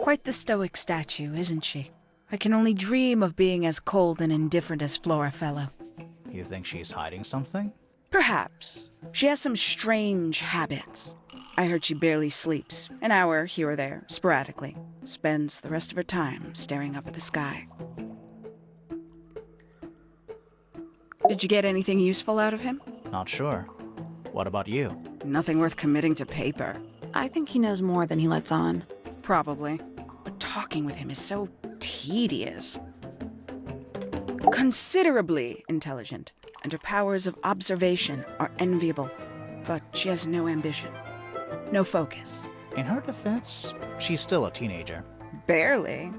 Quite the stoic statue, isn't she? I can only dream of being as cold and indifferent as Freya Fellow. You think she's hiding something? Perhaps. She has some strange habits. I heard she barely sleeps, an hour here or there, sporadically. Spends the rest of her time staring up at the sky. Did you get anything useful out of him? Not sure. What about you? Nothing worth committing to paper. I think he knows more than he lets on. Probably. But talking with him is so tedious. Considerably intelligent, and her powers of observation are enviable. But she has no ambition. No focus. In her defense, she's still a teenager. Barely.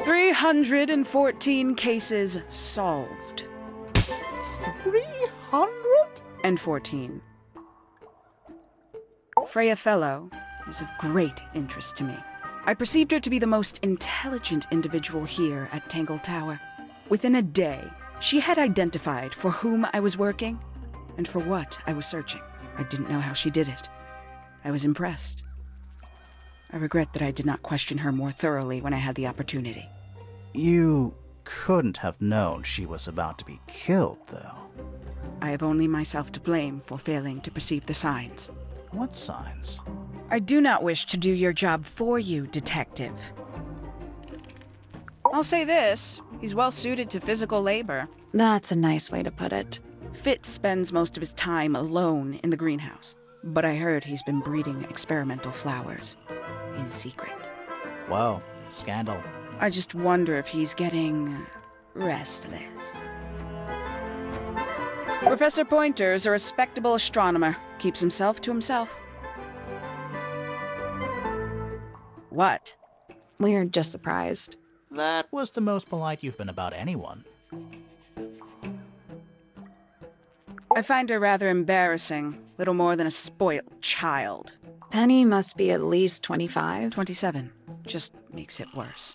314 cases solved. 314. Freya Fellow is of great interest to me. I perceived her to be the most intelligent individual here at Tangle Tower. Within a day, she had identified for whom I was working and for what I was searching. I didn't know how she did it. I was impressed. I regret that I did not question her more thoroughly when I had the opportunity. You couldn't have known she was about to be killed, though. I have only myself to blame for failing to perceive the signs. What signs? I do not wish to do your job for you, detective. I'll say this, he's well suited to physical labor. That's a nice way to put it. Fitz spends most of his time alone in the greenhouse, but I heard he's been breeding experimental flowers in secret. Whoa, scandal. I just wonder if he's getting restless. Professor Pointer's a respectable astronomer. Keeps himself to himself. What? We're just surprised. That was the most polite you've been about anyone. I find her rather embarrassing. Little more than a spoiled child. Penny must be at least 25. 27. Just makes it worse.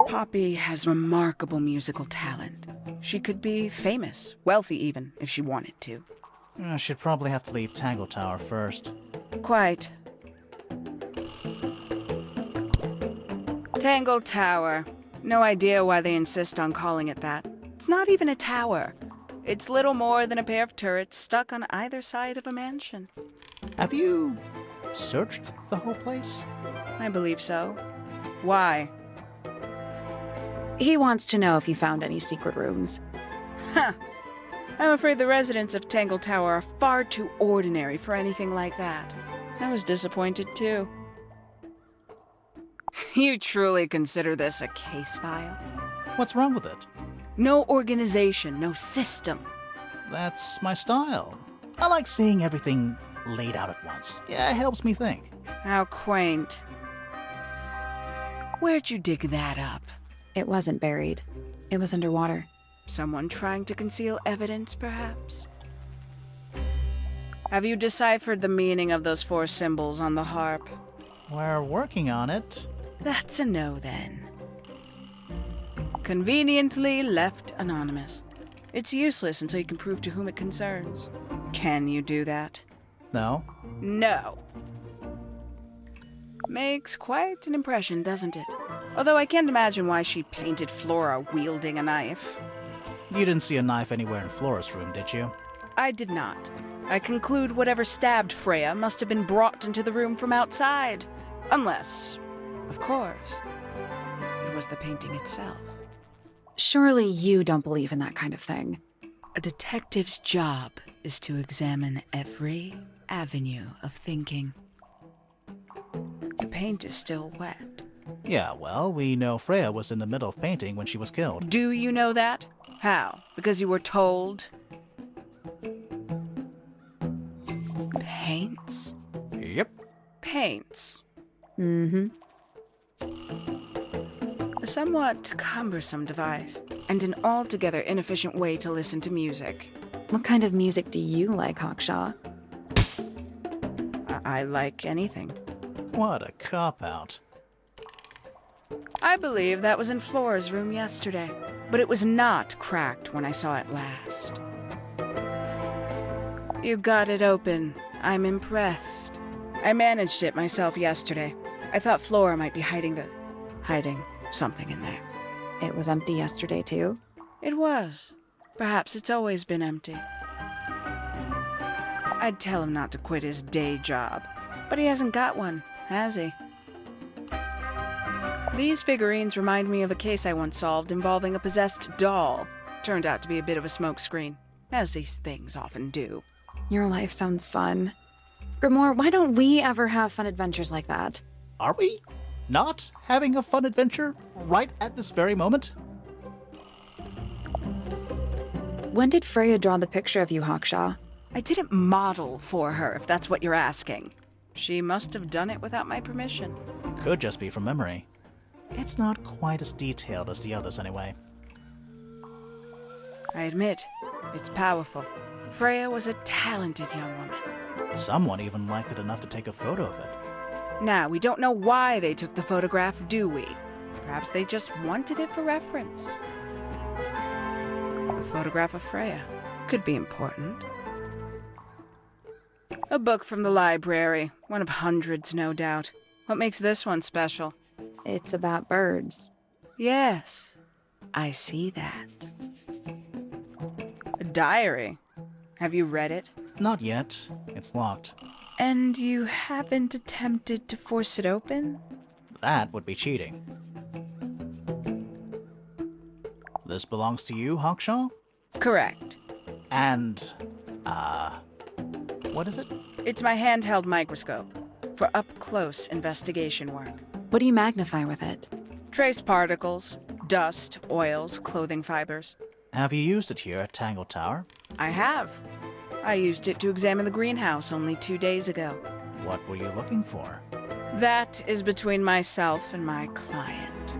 Poppy has remarkable musical talent. She could be famous, wealthy even, if she wanted to. She'd probably have to leave Tangle Tower first. Quite. Tangle Tower. No idea why they insist on calling it that. It's not even a tower. It's little more than a pair of turrets stuck on either side of a mansion. Have you searched the whole place? I believe so. Why? He wants to know if you found any secret rooms. Huh. I'm afraid the residents of Tangle Tower are far too ordinary for anything like that. I was disappointed, too. You truly consider this a case file? What's wrong with it? No organization, no system. That's my style. I like seeing everything laid out at once. Yeah, it helps me think. How quaint. Where'd you dig that up? It wasn't buried. It was underwater. Someone trying to conceal evidence, perhaps? Have you deciphered the meaning of those 4 symbols on the harp? We're working on it. That's a no, then. Conveniently left anonymous. It's useless until you can prove to whom it concerns. Can you do that? No. No. Makes quite an impression, doesn't it? Although I can't imagine why she painted Flora wielding a knife. You didn't see a knife anywhere in Flora's room, did you? I did not. I conclude whatever stabbed Freya must have been brought into the room from outside. Unless, of course, it was the painting itself. Surely you don't believe in that kind of thing. A detective's job is to examine every avenue of thinking. The paint is still wet. Yeah, well, we know Freya was in the middle of painting when she was killed. Do you know that? How? Because you were told? Paints? Yep. Paints. Mm-hmm. A somewhat cumbersome device, and an altogether inefficient way to listen to music. What kind of music do you like, Hawkshaw? I like anything. What a cop-out. I believe that was in Flora's room yesterday, but it was not cracked when I saw it last. You got it open. I'm impressed. I managed it myself yesterday. I thought Flora might be hiding something in there. It was empty yesterday, too. It was. Perhaps it's always been empty. I'd tell him not to quit his day job, but he hasn't got one, has he? These figurines remind me of a case I once solved involving a possessed doll. Turned out to be a bit of a smokescreen, as these things often do. Your life sounds fun. Grimoire, why don't we ever have fun adventures like that? Are we not having a fun adventure right at this very moment? When did Freya draw the picture of you, Hawkshaw? I didn't model for her, if that's what you're asking. She must have done it without my permission. Could just be from memory. It's not quite as detailed as the others anyway. I admit, it's powerful. Freya was a talented young woman. Someone even liked it enough to take a photo of it. Now, we don't know why they took the photograph, do we? Perhaps they just wanted it for reference. A photograph of Freya could be important. A book from the library. One of hundreds, no doubt. What makes this one special? It's about birds. Yes, I see that. A diary. Have you read it? Not yet. It's locked. And you haven't attempted to force it open? That would be cheating. This belongs to you, Hawkshaw? Correct. And, what is it? It's my handheld microscope for up-close investigation work. What do you magnify with it? Trace particles, dust, oils, clothing fibers. Have you used it here at Tangle Tower? I have. I used it to examine the greenhouse only 2 days ago. What were you looking for? That is between myself and my client.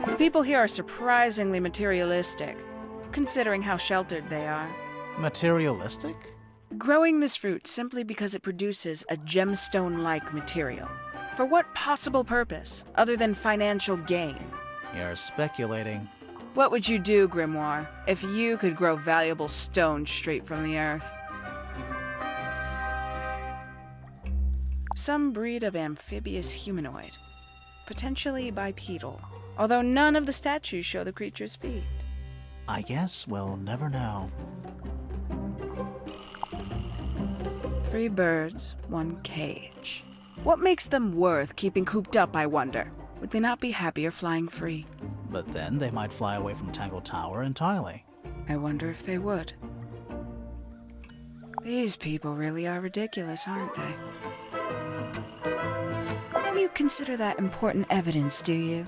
The people here are surprisingly materialistic, considering how sheltered they are. Materialistic? Growing this fruit simply because it produces a gemstone-like material. For what possible purpose, other than financial gain? You're speculating. What would you do, Grimoire, if you could grow valuable stone straight from the earth? Some breed of amphibious humanoid, potentially bipedal, although none of the statues show the creature's feet. I guess we'll never know. 3 birds, 1 cage. What makes them worth keeping cooped up, I wonder? Would they not be happier flying free? But then they might fly away from Tangle Tower entirely. I wonder if they would. These people really are ridiculous, aren't they? Don't you consider that important evidence, do you?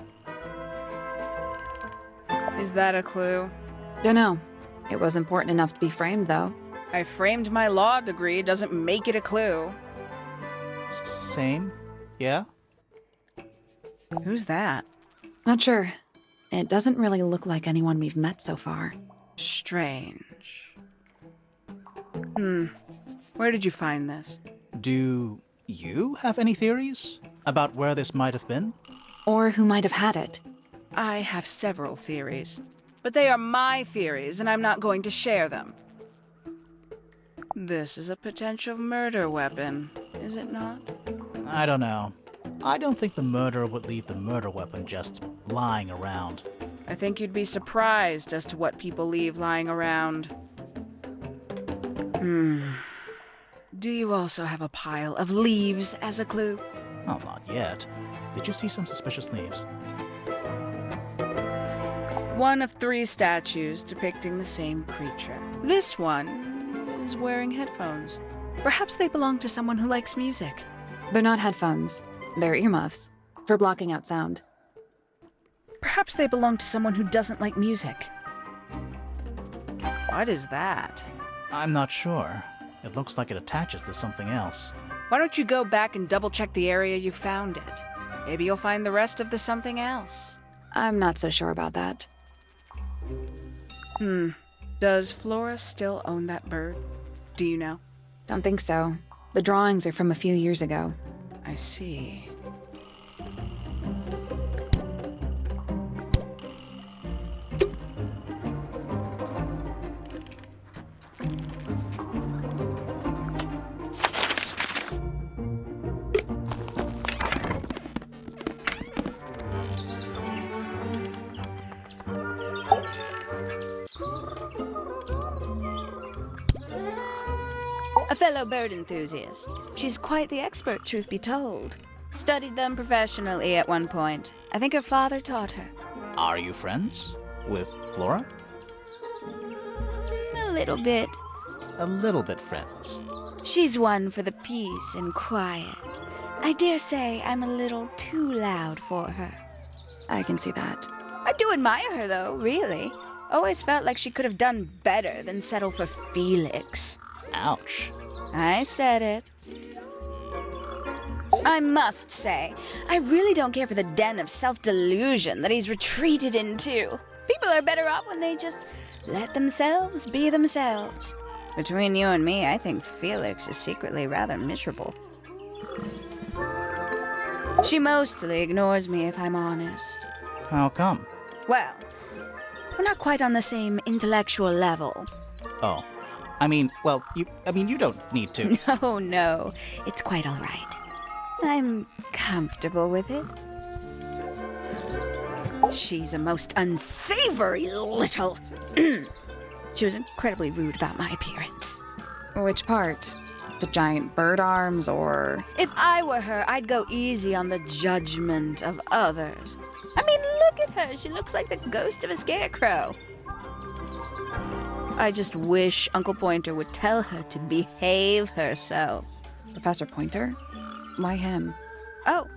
Is that a clue? Dunno. It was important enough to be framed, though. I framed my law degree, doesn't make it a clue. Same? Yeah? Who's that? Not sure. It doesn't really look like anyone we've met so far. Strange. Where did you find this? Do you have any theories about where this might have been? Or who might have had it. I have several theories, but they are my theories, and I'm not going to share them. This is a potential murder weapon, is it not? I don't know. I don't think the murderer would leave the murder weapon just lying around. I think you'd be surprised as to what people leave lying around. Do you also have a pile of leaves as a clue? Oh, not yet. Did you see some suspicious leaves? One of 3 statues depicting the same creature. This one is wearing headphones. Perhaps they belong to someone who likes music. They're not headphones. They're earmuffs. For blocking out sound. Perhaps they belong to someone who doesn't like music. What is that? I'm not sure. It looks like it attaches to something else. Why don't you go back and double-check the area you found it? Maybe you'll find the rest of the something else. I'm not so sure about that. Does Flora still own that bird? Do you know? Don't think so. The drawings are from a few years ago. I see. a fellow bird enthusiast. She's quite the expert, truth be told. Studied them professionally at one point. I think her father taught her. Are you friends with Flora? A little bit. A little bit friends. She's one for the peace and quiet. I dare say I'm a little too loud for her. I can see that. I do admire her, though, really. Always felt like she could have done better than settle for Felix. Ouch. I said it. I must say, I really don't care for the den of self-delusion that he's retreated into. People are better off when they just let themselves be themselves. Between you and me, I think Felix is secretly rather miserable. She mostly ignores me, if I'm honest. How come? Well, we're not quite on the same intellectual level. Oh. You don't need to. No, it's quite all right. I'm comfortable with it. She's a most unsavory little... She was incredibly rude about my appearance. Which part? The giant bird arms, or... If I were her, I'd go easy on the judgment of others. I mean, look at her. She looks like the ghost of a scarecrow. I just wish Uncle Pointer would tell her to behave herself. Professor Pointer? Why him? Oh,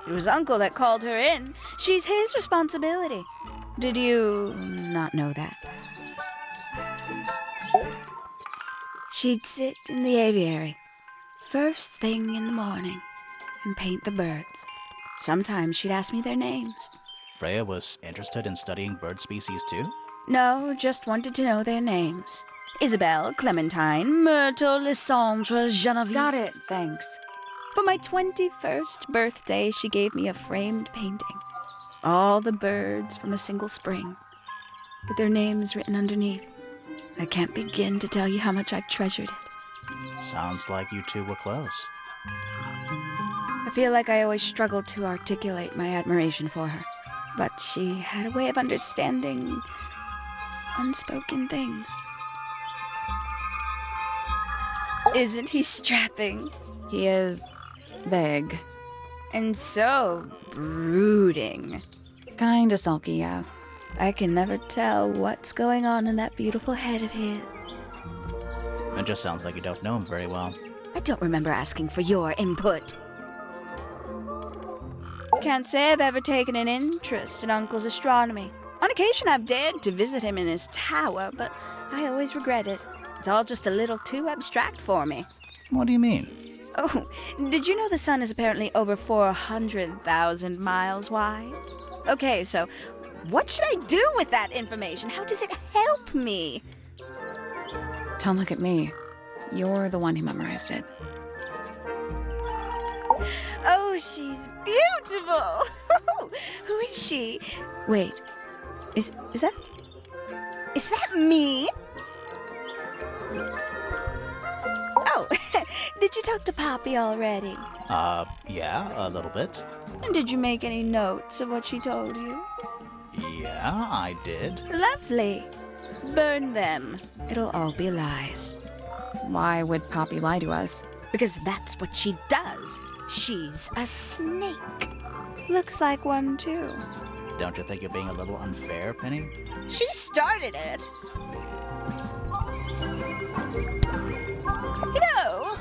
it was Uncle that called her in. She's his responsibility. Did you not know that? She'd sit in the aviary, first thing in the morning, and paint the birds. Sometimes she'd ask me their names. Freya was interested in studying bird species too? No, just wanted to know their names. Isabelle, Clementine, Myrtle, Lysandre, Genevieve. Got it, thanks. For my 21st birthday, she gave me a framed painting. All the birds from a single spring, with their names written underneath. I can't begin to tell you how much I've treasured it. Sounds like you two were close. I feel like I always struggled to articulate my admiration for her, but she had a way of understanding unspoken things. Isn't he strapping? He is vague. And so brooding. Kinda sulky, yeah. I can never tell what's going on in that beautiful head of his. It just sounds like you don't know him very well. I don't remember asking for your input. Can't say I've ever taken an interest in Uncle's astronomy. On occasion I've dared to visit him in his tower, but I always regret it. It's all just a little too abstract for me. What do you mean? Oh, did you know the sun is apparently over 400,000 miles wide? Okay, so what should I do with that information? How does it help me? Don't look at me. You're the one who memorized it. Oh, she's beautiful. Who is she? Wait, is that me? Oh, did you talk to Poppy already? Yeah, a little bit. And did you make any notes of what she told you? Yeah, I did. Lovely. Burn them. It'll all be lies. Why would Poppy lie to us? Because that's what she does. She's a snake. Looks like one, too. Don't you think you're being a little unfair, Penny? She started it. You know,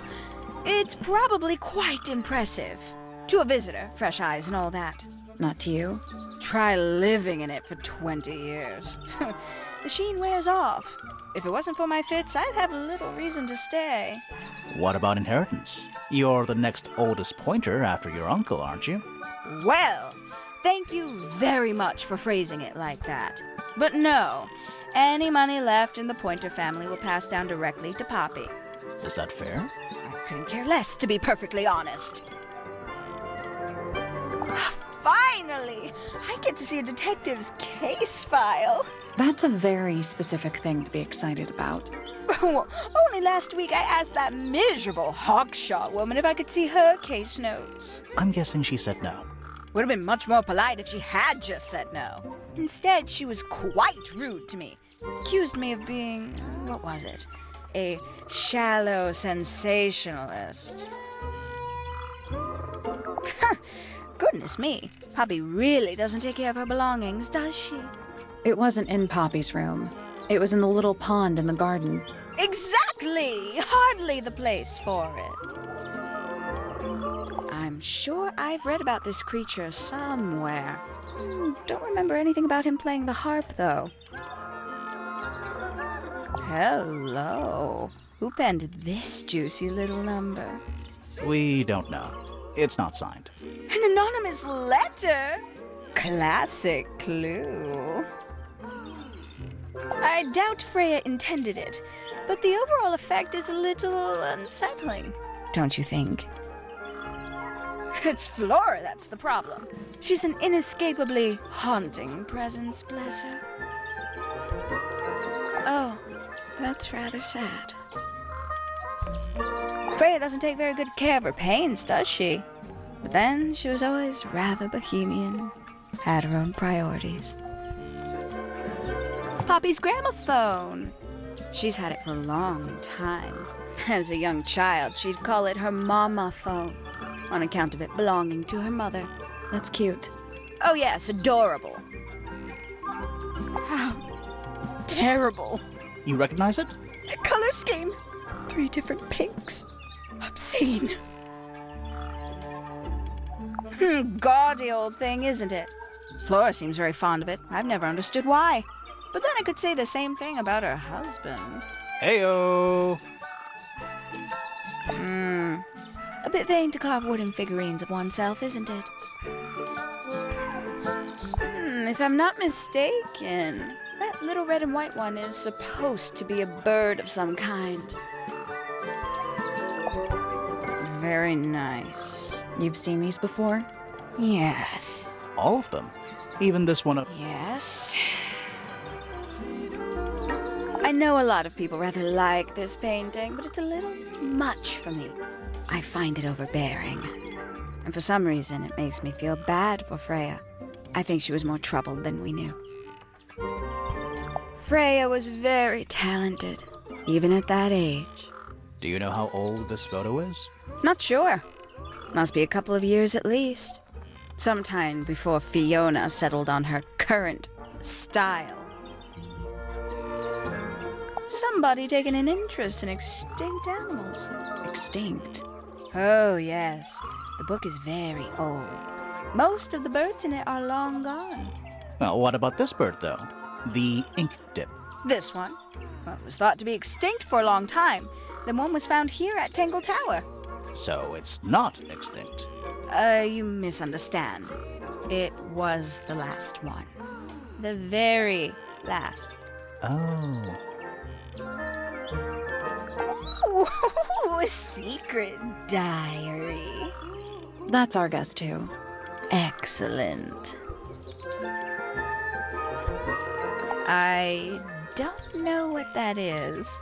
it's probably quite impressive. To a visitor, fresh eyes and all that. Not to you? Try living in it for 20 years. The sheen wears off. If it wasn't for my fits, I'd have little reason to stay. What about inheritance? You're the next oldest pointer after your uncle, aren't you? Well, thank you very much for phrasing it like that. But no, any money left in the Pointer family will pass down directly to Poppy. Is that fair? I couldn't care less, to be perfectly honest. Finally! I get to see a detective's case file. That's a very specific thing to be excited about. Only last week I asked that miserable Hawkshaw woman if I could see her case notes. I'm guessing she said no. Would have been much more polite if she had just said no. Instead, she was quite rude to me. Accused me of being, what was it? a shallow sensationalist. Goodness me, Poppy really doesn't take care of her belongings, does she? It wasn't in Poppy's room. It was in the little pond in the garden. Exactly! Hardly the place for it. I'm sure I've read about this creature somewhere. Don't remember anything about him playing the harp, though. Hello. Who penned this juicy little number? We don't know. It's not signed. An anonymous letter? Classic clue. I doubt Freya intended it, but the overall effect is a little unsettling, don't you think? It's Flora that's the problem. She's an inescapably haunting presence, bless her. Oh, that's rather sad. Freya doesn't take very good care of her paints, does she? But then she was always rather bohemian, had her own priorities. Poppy's gramophone. She's had it for a long time. As a young child, she'd call it her mama phone, on account of it belonging to her mother. That's cute. Oh yes, adorable. How terrible. You recognize it? The color scheme. 3 different pinks. Obscene. Gaudy old thing, isn't it? Flora seems very fond of it. I've never understood why. But then I could say the same thing about her husband. Heyo! A bit vain to carve wooden figurines of oneself, isn't it? If I'm not mistaken, that little red and white one is supposed to be a bird of some kind. Very nice. You've seen these before? Yes. All of them. Even this one. Yes. I know a lot of people rather like this painting, but it's a little much for me. I find it overbearing. And for some reason, it makes me feel bad for Freya. I think she was more troubled than we knew. Freya was very talented, even at that age. Do you know how old this photo is? Not sure. Must be a couple of years at least. Sometime before Fiona settled on her current style. Somebody taking an interest in extinct animals. Extinct. Oh, yes. The book is very old. Most of the birds in it are long gone. Well, what about this bird, though? The ink dip. This one? Well, it was thought to be extinct for a long time. Then one was found here at Tangle Tower. So it's not extinct. You misunderstand. It was the last one. The very last. Oh. Ooh, a secret diary. That's our guess, too. Excellent. I don't know what that is.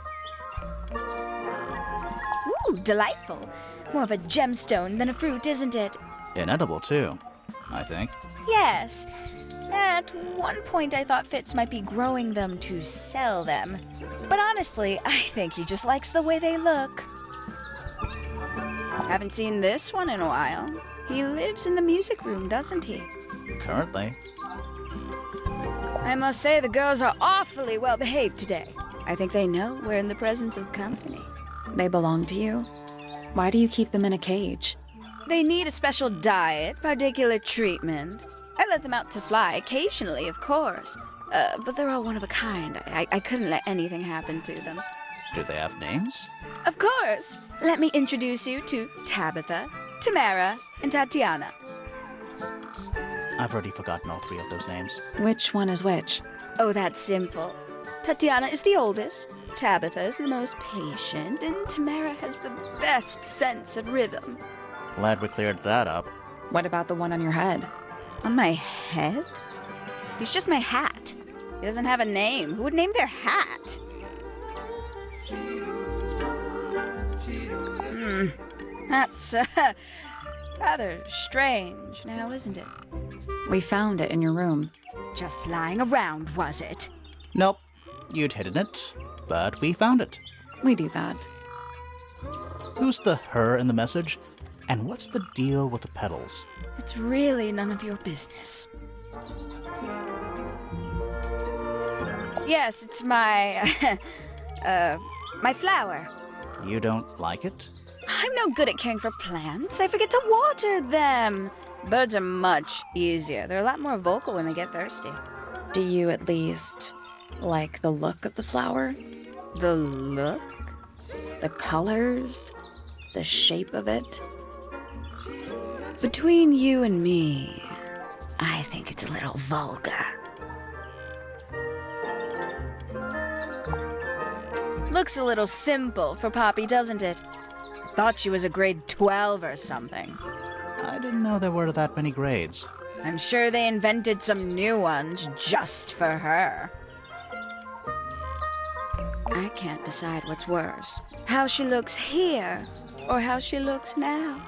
Ooh, delightful. More of a gemstone than a fruit, isn't it? Inedible, too, I think. Yes. At one point, I thought Fitz might be growing them to sell them. But honestly, I think he just likes the way they look. Haven't seen this one in a while. He lives in the music room, doesn't he? Currently. I must say the girls are awfully well behaved today. I think they know we're in the presence of company. They belong to you? Why do you keep them in a cage? They need a special diet, particular treatment. I let them out to fly occasionally, of course. But they're all one of a kind. I couldn't let anything happen to them. Do they have names? Of course. Let me introduce you to Tabitha, Tamara, and Tatiana. I've already forgotten all 3 of those names. Which one is which? Oh, that's simple. Tatiana is the oldest, Tabitha is the most patient, and Tamara has the best sense of rhythm. Glad we cleared that up. What about the one on your head? On my head? He's just my hat. He doesn't have a name. Who would name their hat? That's rather strange now, isn't it? We found it in your room. Just lying around, was it? Nope. You'd hidden it, but we found it. We do that. Who's the her in the message? And what's the deal with the petals? It's really none of your business. Yes, it's my... my flower. You don't like it? I'm no good at caring for plants. I forget to water them. Birds are much easier. They're a lot more vocal when they get thirsty. Do you at least like the look of the flower? The look? The colors? The shape of it? Between you and me, I think it's a little vulgar. Looks a little simple for Poppy, doesn't it? I thought she was a grade 12 or something. I didn't know there were that many grades. I'm sure they invented some new ones just for her. I can't decide what's worse. How she looks here, or how she looks now.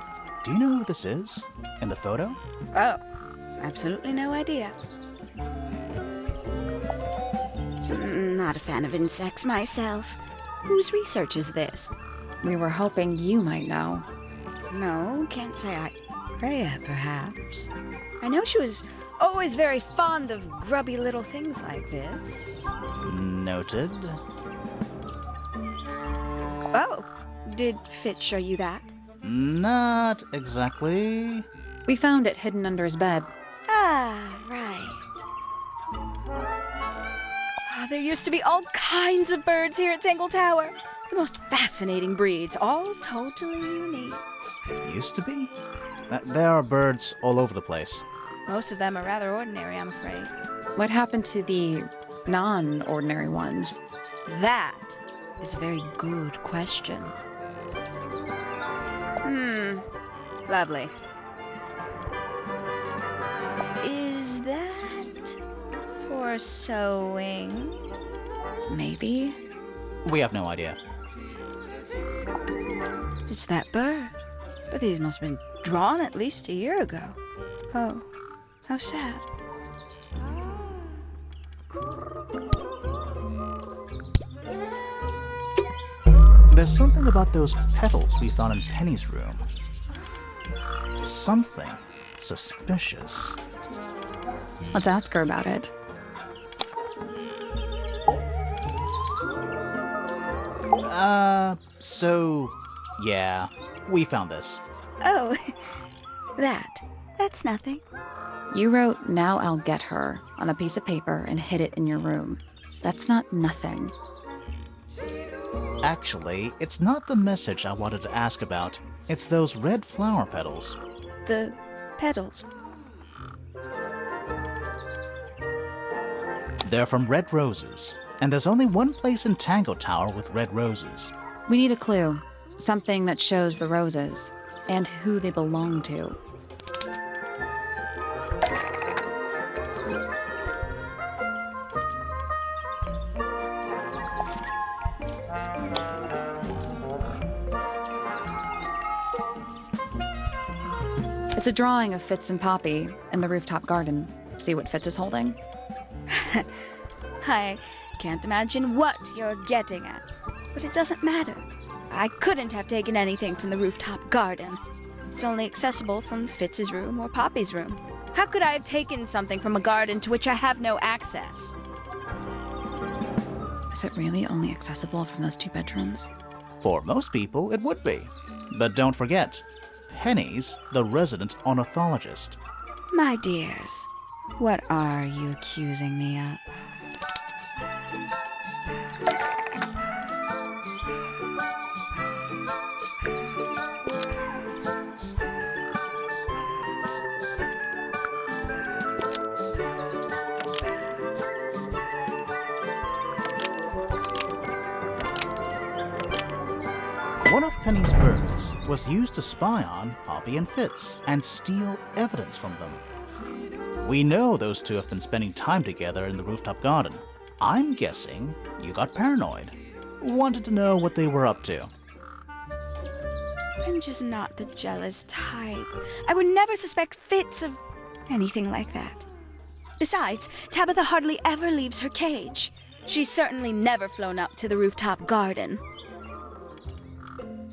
Do you know who this is? In the photo? Oh, absolutely no idea. Not a fan of insects myself. Whose research is this? We were hoping you might know. No, can't say I... Freya, perhaps. I know she was always very fond of grubby little things like this. Noted. Oh, did Fitz show you that? Not exactly. We found it hidden under his bed. Ah, right. There used to be all kinds of birds here at Tangle Tower. The most fascinating breeds, all totally unique. Used to be? There are birds all over the place. Most of them are rather ordinary, I'm afraid. What happened to the non-ordinary ones? That is a very good question. Lovely. Is that for sewing? Maybe? We have no idea. It's that bird. But these must have been drawn at least a year ago. Oh, how sad. There's something about those petals we found in Penny's room. Something suspicious. Let's ask her about it. Yeah, we found this. Oh, that's nothing. You wrote, "Now I'll get her," on a piece of paper and hid it in your room. That's not nothing. Actually, it's not the message I wanted to ask about. It's those red flower petals. The petals. They're from red roses, and there's only one place in Tangle Tower with red roses. We need a clue. Something that shows the roses and who they belong to. It's a drawing of Fitz and Poppy in the rooftop garden. See what Fitz is holding? I can't imagine what you're getting at, but it doesn't matter. I couldn't have taken anything from the rooftop garden. It's only accessible from Fitz's room or Poppy's room. How could I have taken something from a garden to which I have no access? Is it really only accessible from those two bedrooms? For most people, it would be. But don't forget, Penny's the resident ornithologist. My dears, what are you accusing me of? One of Penny's birds was used to spy on Poppy and Fitz and steal evidence from them. We know those two have been spending time together in the rooftop garden. I'm guessing you got paranoid. Wanted to know what they were up to. I'm just not the jealous type. I would never suspect Fitz of anything like that. Besides, Tabitha hardly ever leaves her cage. She's certainly never flown up to the rooftop garden.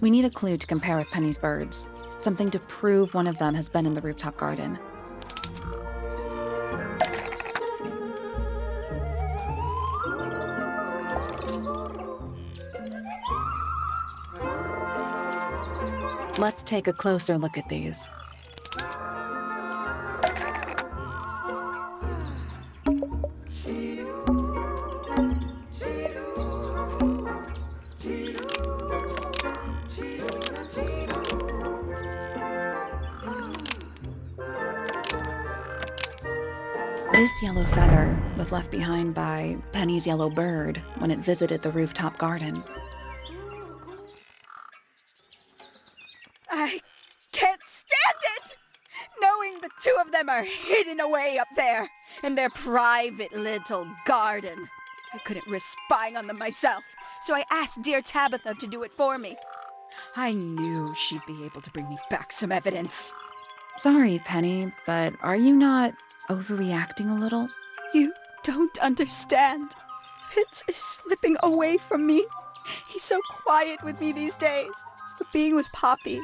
We need a clue to compare with Penny's birds. Something to prove one of them has been in the rooftop garden. Let's take a closer look at these. This yellow feather was left behind by Penny's yellow bird when it visited the rooftop garden. I can't stand it! Knowing the two of them are hidden away up there in their private little garden. I couldn't risk spying on them myself, so I asked dear Tabitha to do it for me. I knew she'd be able to bring me back some evidence. Sorry, Penny, but are you not overreacting a little? You don't understand. Fitz is slipping away from me. He's so quiet with me these days, but being with Poppy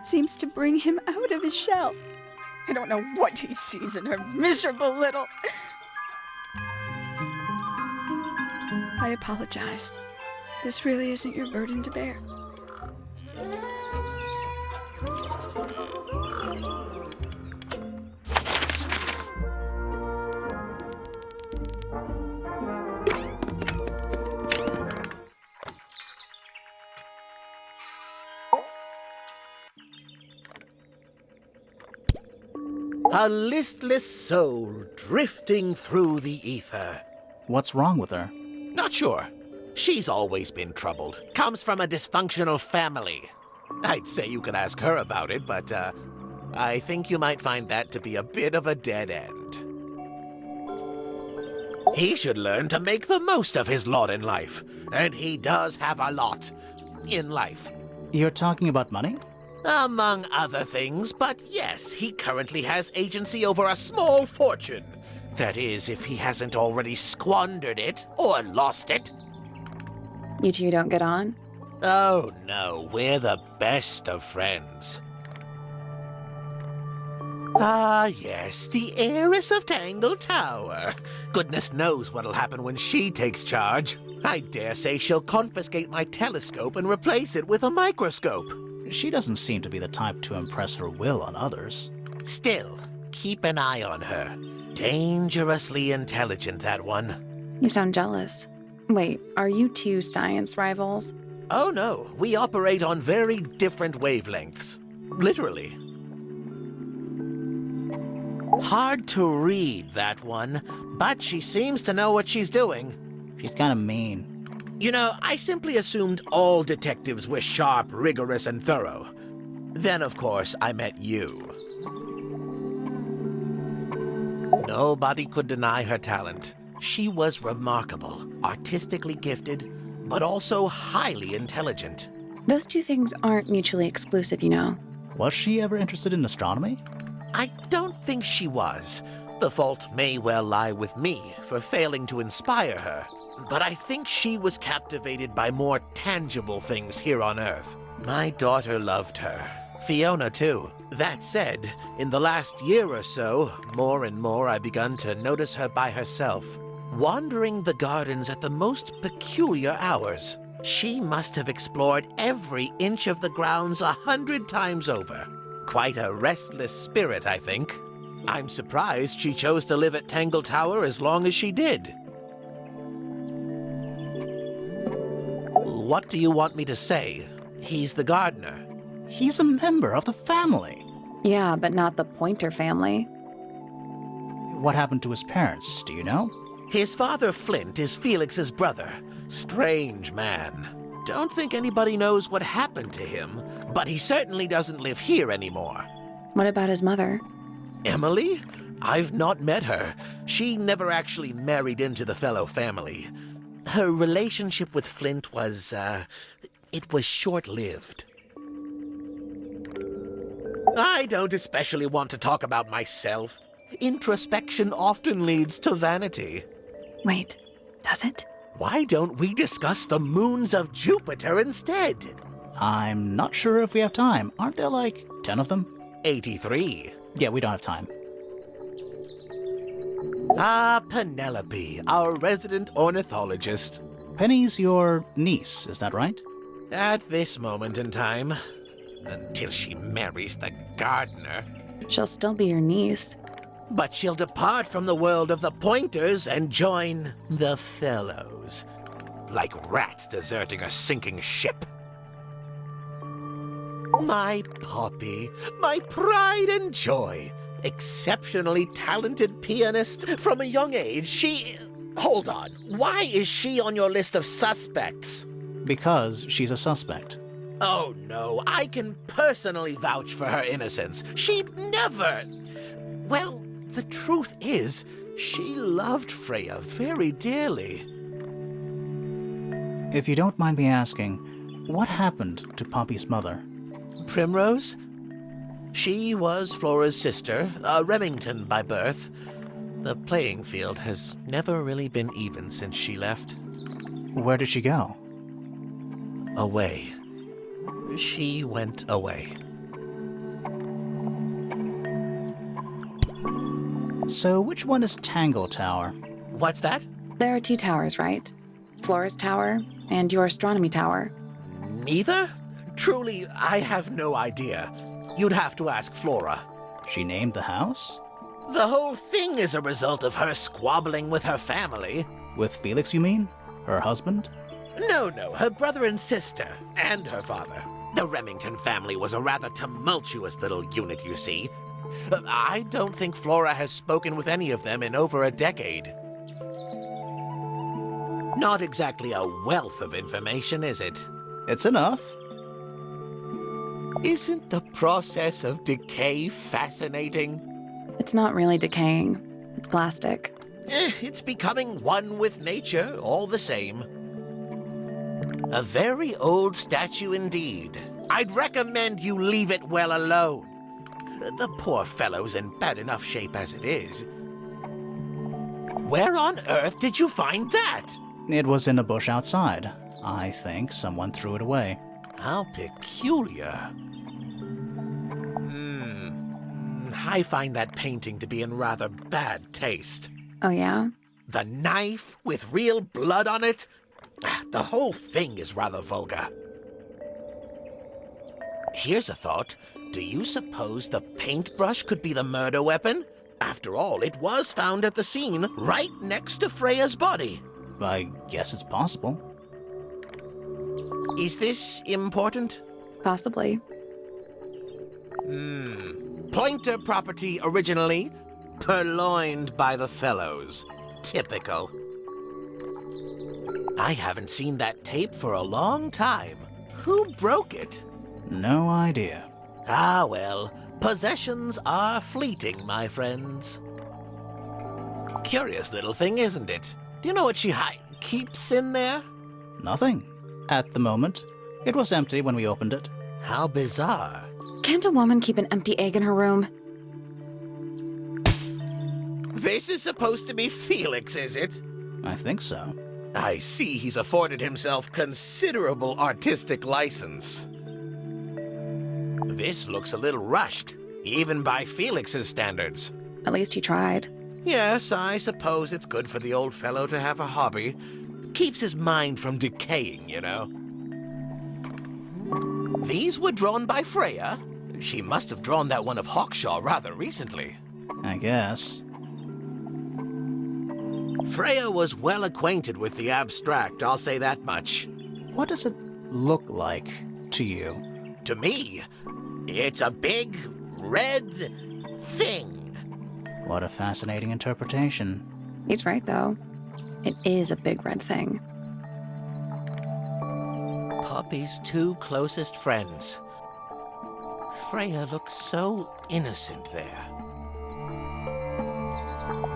seems to bring him out of his shell. I don't know what he sees in her miserable little... I apologize. This really isn't your burden to bear. A listless soul drifting through the ether. What's wrong with her? Not sure. She's always been troubled. Comes from a dysfunctional family. I'd say you could ask her about it, but I think you might find that to be a bit of a dead end. He should learn to make the most of his lot in life. And he does have a lot in life. You're talking about money? Among other things, but yes, he currently has agency over a small fortune. That is, if he hasn't already squandered it or lost it. You two don't get on? Oh no, we're the best of friends. Ah yes, the heiress of Tangle Tower. Goodness knows what'll happen when she takes charge. I dare say she'll confiscate my telescope and replace it with a microscope. She doesn't seem to be the type to impress her will on others. Still, keep an eye on her. Dangerously intelligent, that one. You sound jealous. Wait, are you two science rivals? Oh no, we operate on very different wavelengths. Literally. Hard to read, that one, but she seems to know what she's doing. She's kind of mean. You know, I simply assumed all detectives were sharp, rigorous, and thorough. Then, of course, I met you. Nobody could deny her talent. She was remarkable, artistically gifted, but also highly intelligent. Those two things aren't mutually exclusive, you know. Was she ever interested in astronomy? I don't think she was. The fault may well lie with me for failing to inspire her. But I think she was captivated by more tangible things here on Earth. My daughter loved her. Fiona, too. That said, in the last year or so, more and more I've begun to notice her by herself, wandering the gardens at the most peculiar hours. She must have explored every inch of the grounds 100 times over. Quite a restless spirit, I think. I'm surprised she chose to live at Tangle Tower as long as she did. What do you want me to say? He's the gardener. He's a member of the family. Yeah, but not the Pointer family. What happened to his parents, do you know? His father, Flint, is Felix's brother. Strange man. Don't think anybody knows what happened to him, but he certainly doesn't live here anymore. What about his mother? Emily? I've not met her. She never actually married into the Fellow family. Her relationship with Flint was, it was short-lived. I don't especially want to talk about myself. Introspection often leads to vanity. Wait, does it? Why don't we discuss the moons of Jupiter instead? I'm not sure if we have time. Aren't there like 10 of them? 83. Yeah, we don't have time. Ah, Penelope, our resident ornithologist. Penny's your niece, is that right? At this moment in time, until she marries the gardener. She'll still be your niece. But she'll depart from the world of the Pointers and join the Fellows. Like rats deserting a sinking ship. My Poppy, my pride and joy. Exceptionally talented pianist from a young age. She... Hold on. Why is she on your list of suspects? Because she's a suspect. Oh, no. I can personally vouch for her innocence. She never... Well, the truth is, she loved Freya very dearly. If you don't mind me asking, what happened to Poppy's mother? Primrose? She was Flora's sister, a Remington by birth. The playing field has never really been even since she left. Where did she go? Away. She went away. So which one is Tangle Tower? What's that? There are 2 towers, right? Flora's tower and your astronomy tower. Neither? Truly, I have no idea. You'd have to ask Flora. She named the house? The whole thing is a result of her squabbling with her family. With Felix, you mean? Her husband? No, her brother and sister, and her father. The Remington family was a rather tumultuous little unit, you see. I don't think Flora has spoken with any of them in over a decade. Not exactly a wealth of information, is it? It's enough. Isn't the process of decay fascinating? It's not really decaying. It's plastic. It's becoming one with nature, all the same. A very old statue indeed. I'd recommend you leave it well alone. The poor fellow's in bad enough shape as it is. Where on earth did you find that? It was in a bush outside. I think someone threw it away. How peculiar. I find that painting to be in rather bad taste. Oh, yeah? The knife with real blood on it? The whole thing is rather vulgar. Here's a thought. Do you suppose the paintbrush could be the murder weapon? After all, it was found at the scene, right next to Freya's body. I guess it's possible. Is this important? Possibly. Pointer property originally, purloined by the Fellows. Typical. I haven't seen that tape for a long time. Who broke it? No idea. Ah, well, possessions are fleeting, my friends. Curious little thing, isn't it? Do you know what she keeps in there? Nothing. At the moment. It was empty when we opened it. How bizarre. Can't a woman keep an empty egg in her room? This is supposed to be Felix, is it? I think so. I see he's afforded himself considerable artistic license. This looks a little rushed, even by Felix's standards. At least he tried. Yes, I suppose it's good for the old fellow to have a hobby. Keeps his mind from decaying, you know. These were drawn by Freya. She must have drawn that one of Hawkshaw rather recently. I guess. Freya was well acquainted with the abstract, I'll say that much. What does it look like to you? To me, it's a big, red thing. What a fascinating interpretation. He's right, though. It is a big red thing. Poppy's 2 closest friends. Freya looks so innocent there.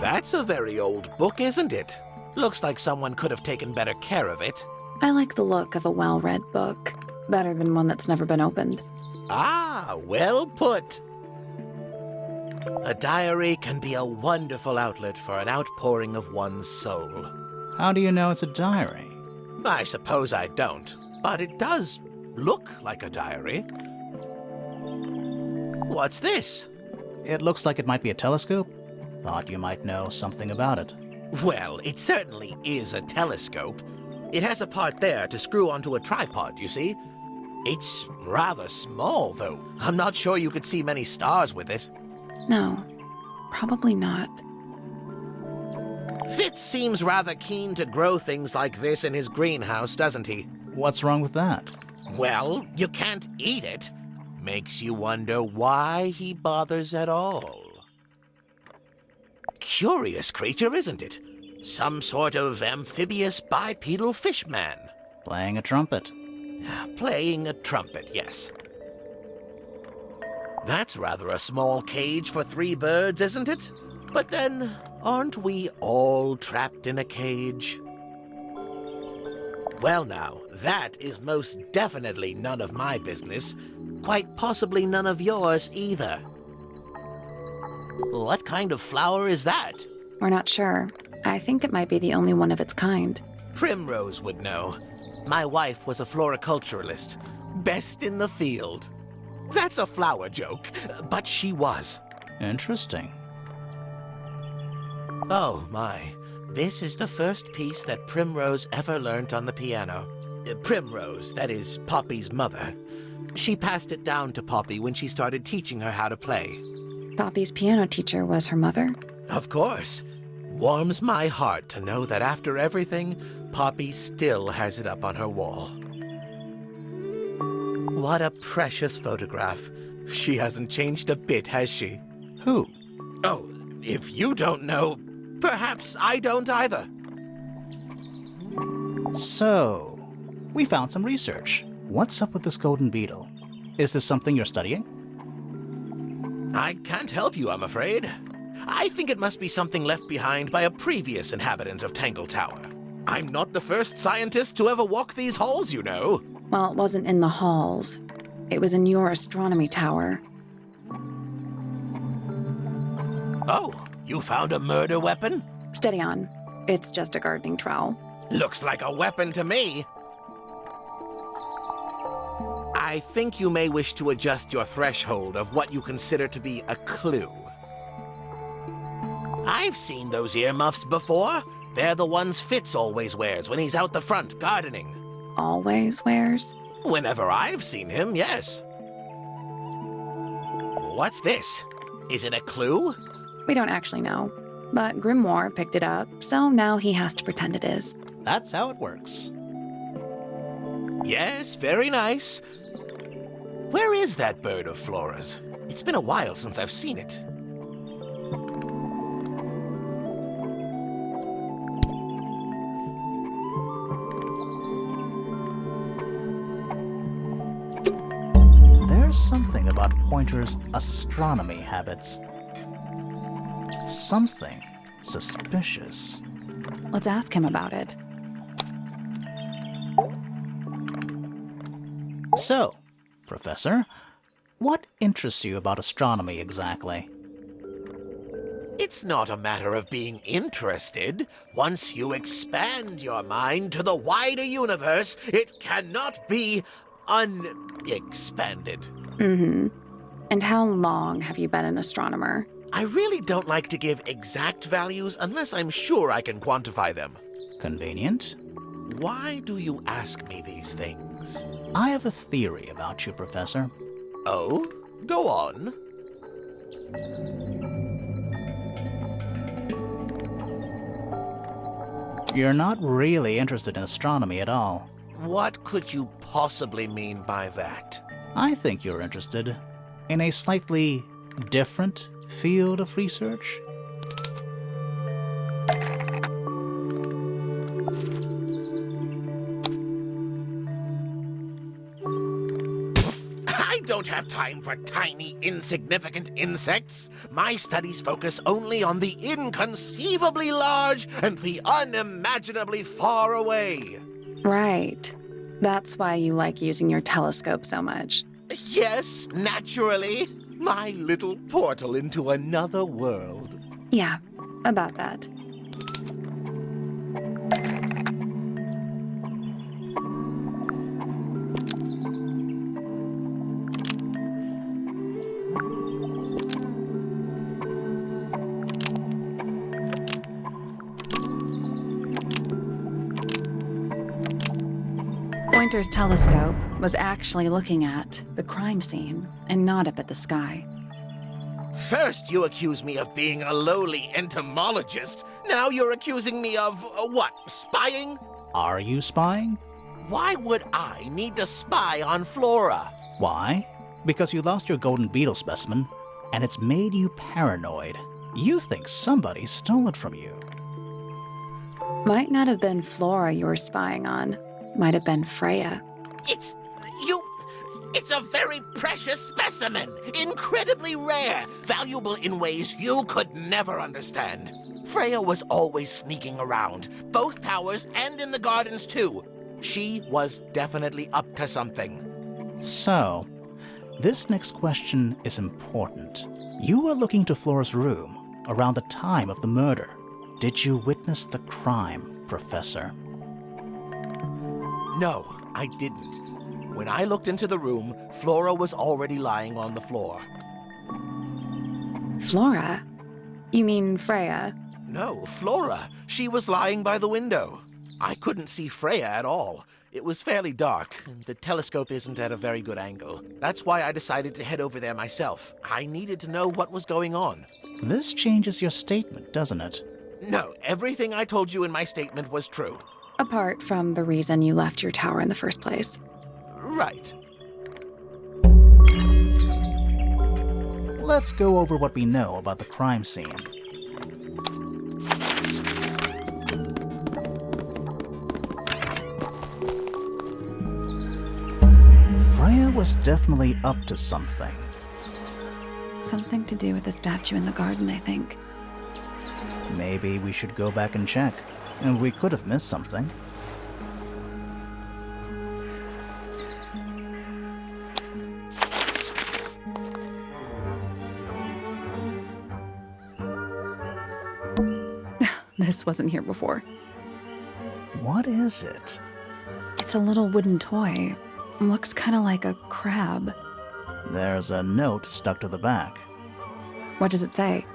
That's a very old book, isn't it? Looks like someone could have taken better care of it. I like the look of a well-read book. Better than one that's never been opened. Ah, well put. A diary can be a wonderful outlet for an outpouring of one's soul. How do you know it's a diary? I suppose I don't, but it does look like a diary. What's this? It looks like it might be a telescope. Thought you might know something about it. Well, it certainly is a telescope. It has a part there to screw onto a tripod, you see. It's rather small, though. I'm not sure you could see many stars with it. No, probably not. Fitz seems rather keen to grow things like this in his greenhouse, doesn't he? What's wrong with that? Well, you can't eat it. Makes you wonder why he bothers at all. Curious creature, isn't it? Some sort of amphibious bipedal fishman. Playing a trumpet. Playing a trumpet, yes. That's rather a small cage for 3 birds, isn't it? But then, aren't we all trapped in a cage? Well now, that is most definitely none of my business. Quite possibly none of yours either. What kind of flower is that? We're not sure. I think it might be the only one of its kind. Primrose would know. My wife was a floriculturalist. Best in the field. That's a flower joke, but she was. Interesting. Oh my. This is the first piece that Primrose ever learnt on the piano. Primrose, that is Poppy's mother. She passed it down to Poppy when she started teaching her how to play. Poppy's piano teacher was her mother? Of course. Warms my heart to know that after everything, Poppy still has it up on her wall. What a precious photograph. She hasn't changed a bit, has she? Who? Oh, if you don't know, perhaps I don't either. So, we found some research. What's up with this golden beetle? Is this something you're studying? I can't help you, I'm afraid. I think it must be something left behind by a previous inhabitant of Tangle Tower. I'm not the first scientist to ever walk these halls, you know. Well, it wasn't in the halls. It was in your astronomy tower. Oh, you found a murder weapon? Steady on. It's just a gardening trowel. Looks like a weapon to me. I think you may wish to adjust your threshold of what you consider to be a clue. I've seen those earmuffs before. They're the ones Fitz always wears when he's out the front gardening. Always wears? Whenever I've seen him, yes. What's this? Is it a clue? We don't actually know. But Grimoire picked it up, so now he has to pretend it is. That's how it works. Yes, very nice. Where is that bird of Flora's? It's been a while since I've seen it. There's something about Pointer's astronomy habits. Something suspicious. Let's ask him about it. So, Professor, what interests you about astronomy exactly? It's not a matter of being interested. Once you expand your mind to the wider universe, it cannot be unexpanded. Mm-hmm. And how long have you been an astronomer? I really don't like to give exact values unless I'm sure I can quantify them. Convenient. Why do you ask me these things? I have a theory about you, Professor. Oh? Go on. You're not really interested in astronomy at all. What could you possibly mean by that? I think you're interested in a slightly different field of research. I don't have time for tiny, insignificant insects. My studies focus only on the inconceivably large and the unimaginably far away. Right. That's why you like using your telescope so much. Yes, naturally. My little portal into another world. Yeah, about that. Pointer's telescope was actually looking at the crime scene and not up at the sky. First, you accuse me of being a lowly entomologist. Now you're accusing me of, what, spying? Are you spying? Why would I need to spy on Flora? Why? Because you lost your golden beetle specimen, and it's made you paranoid. You think somebody stole it from you. Might not have been Flora you were spying on. Might have been Freya. It's a very precious specimen, incredibly rare, valuable in ways you could never understand. Freya was always sneaking around, both towers and in the gardens too. She was definitely up to something. So, this next question is important. You were looking to Flora's room around the time of the murder. Did you witness the crime, Professor? No, I didn't. When I looked into the room, Flora was already lying on the floor. Flora? You mean Freya? No, Flora. She was lying by the window. I couldn't see Freya at all. It was fairly dark. The telescope isn't at a very good angle. That's why I decided to head over there myself. I needed to know what was going on. This changes your statement, doesn't it? No, everything I told you in my statement was true. Apart from the reason you left your tower in the first place. Right. Let's go over what we know about the crime scene. Freya was definitely up to something. Something to do with the statue in the garden, I think. Maybe we should go back and check. And we could have missed something. This wasn't here before. What is it? It's a little wooden toy. Looks kind of like a crab. There's a note stuck to the back. What does it say?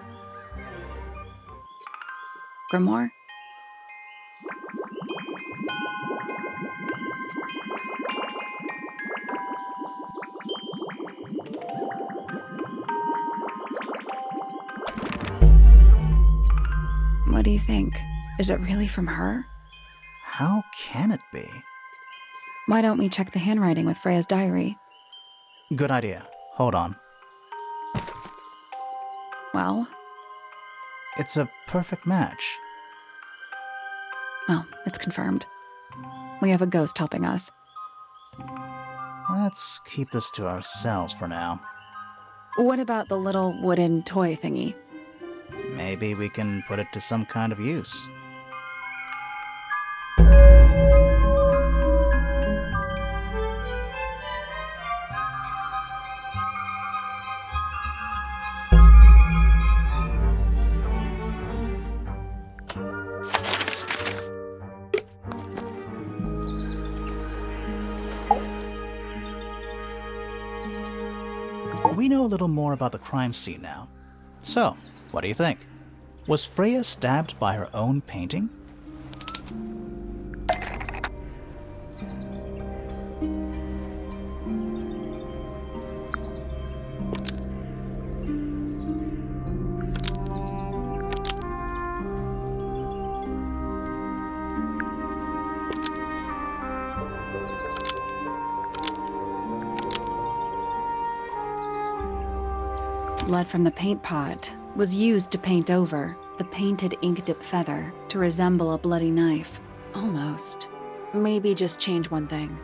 Grimoire? What do you think? Is it really from her? How can it be? Why don't we check the handwriting with Freya's diary? Good idea. Hold on. Well? It's a perfect match. Well, it's confirmed. We have a ghost helping us. Let's keep this to ourselves for now. What about the little wooden toy thingy? Maybe we can put it to some kind of use. We know a little more about the crime scene now. So, what do you think? Was Freya stabbed by her own painting? Blood from the paint pot was used to paint over the painted ink-dip feather to resemble a bloody knife. Almost. Maybe just change one thing.